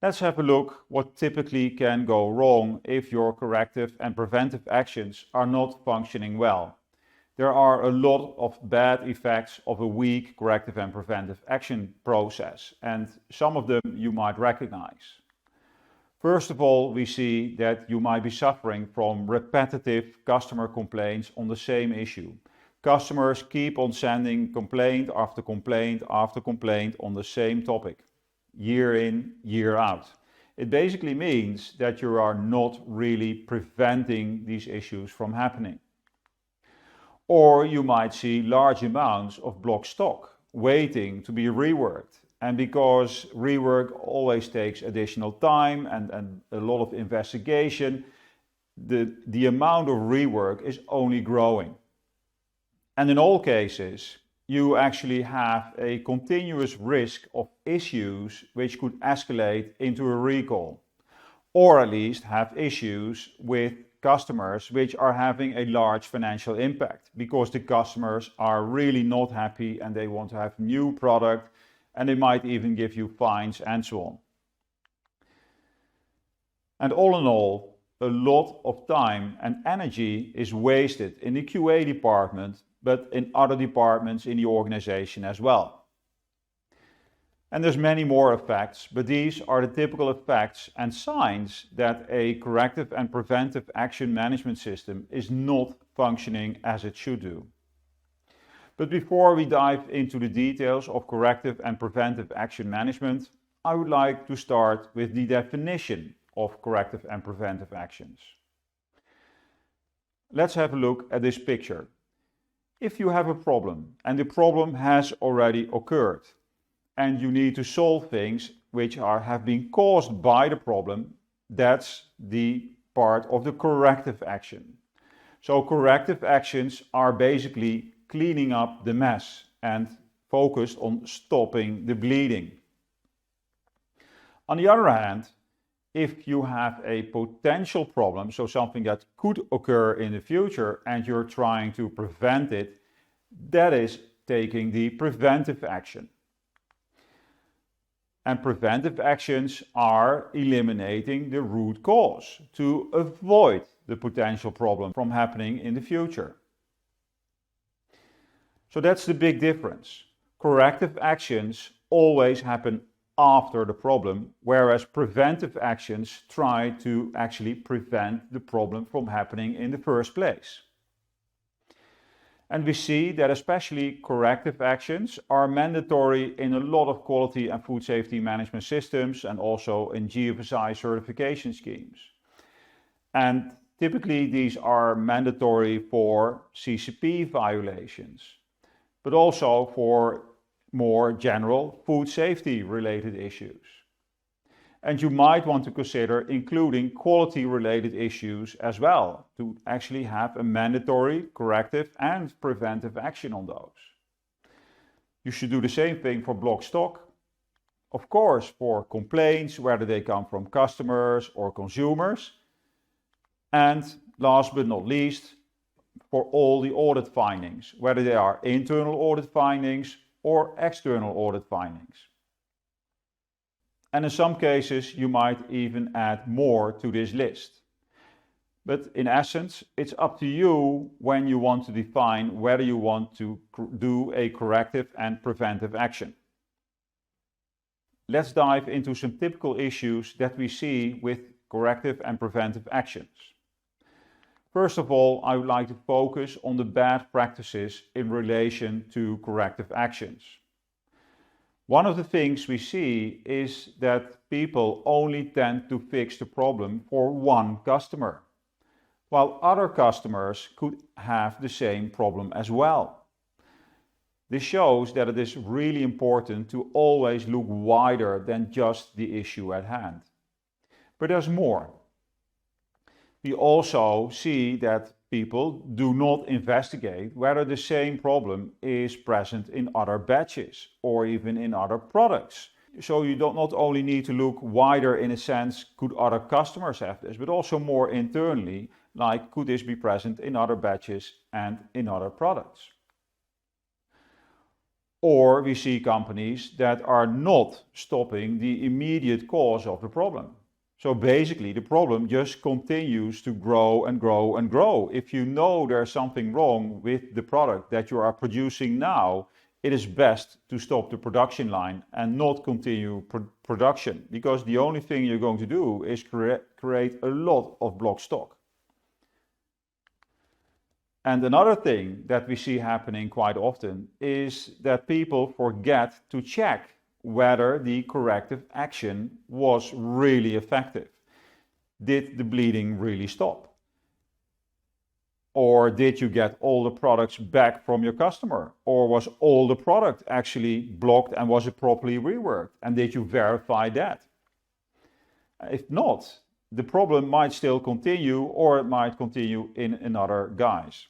Let's have a look what typically can go wrong if your corrective and preventive actions are not functioning well. There are a lot of bad effects of a weak corrective and preventive action process, and some of them you might recognize. First of all, we see that you might be suffering from repetitive customer complaints on the same issue. Customers keep on sending complaint after complaint after complaint on the same topic, year in, year out. It basically means that you are not really preventing these issues from happening. Or you might see large amounts of block stock waiting to be reworked. And because rework always takes additional time and a lot of investigation, the amount of rework is only growing. And in all cases, you actually have a continuous risk of issues which could escalate into a recall, or at least have issues with customers which are having a large financial impact because the customers are really not happy and they want to have new product, and they might even give you fines and so on. And all in all, a lot of time and energy is wasted in the QA department, but in other departments in the organization as well. And there's many more effects, but these are the typical effects and signs that a corrective and preventive action management system is not functioning as it should do. But before we dive into the details of corrective and preventive action management, I would like to start with the definition of corrective and preventive actions. Let's have a look at this picture. If you have a problem and the problem has already occurred and you need to solve things which have been caused by the problem, that's the part of the corrective action. So corrective actions are basically cleaning up the mess and focused on stopping the bleeding. On the other hand, if you have a potential problem, so something that could occur in the future and you're trying to prevent it, that is taking the preventive action. And preventive actions are eliminating the root cause to avoid the potential problem from happening in the future. So that's the big difference. Corrective actions always happen after the problem, whereas preventive actions try to actually prevent the problem from happening in the first place. And we see that especially corrective actions are mandatory in a lot of quality and food safety management systems and also in GFSI certification schemes. And typically these are mandatory for CCP violations, but also for more general food safety related issues. And you might want to consider including quality related issues as well to actually have a mandatory corrective and preventive action on those. You should do the same thing for block stock. Of course, for complaints, whether they come from customers or consumers. And last but not least, for all the audit findings, whether they are internal audit findings or external audit findings. And in some cases, you might even add more to this list. But in essence, it's up to you when you want to define whether you want to do a corrective and preventive action. Let's dive into some typical issues that we see with corrective and preventive actions. First of all, I would like to focus on the bad practices in relation to corrective actions. One of the things we see is that people only tend to fix the problem for one customer, while other customers could have the same problem as well. This shows that it is really important to always look wider than just the issue at hand. But there's more. We also see that people do not investigate whether the same problem is present in other batches or even in other products. So you not only need to look wider in a sense, could other customers have this, but also more internally, like could this be present in other batches and in other products. Or we see companies that are not stopping the immediate cause of the problem. So basically the problem just continues to grow and grow and grow. If you know there's something wrong with the product that you are producing now, it is best to stop the production line and not continue production, because the only thing you're going to do is create a lot of block stock. And another thing that we see happening quite often is that people forget to check whether the corrective action was really effective. Did the bleeding really stop? Or did you get all the products back from your customer? Or was all the product actually blocked and was it properly reworked? And did you verify that? If not, the problem might still continue, or it might continue in another guise.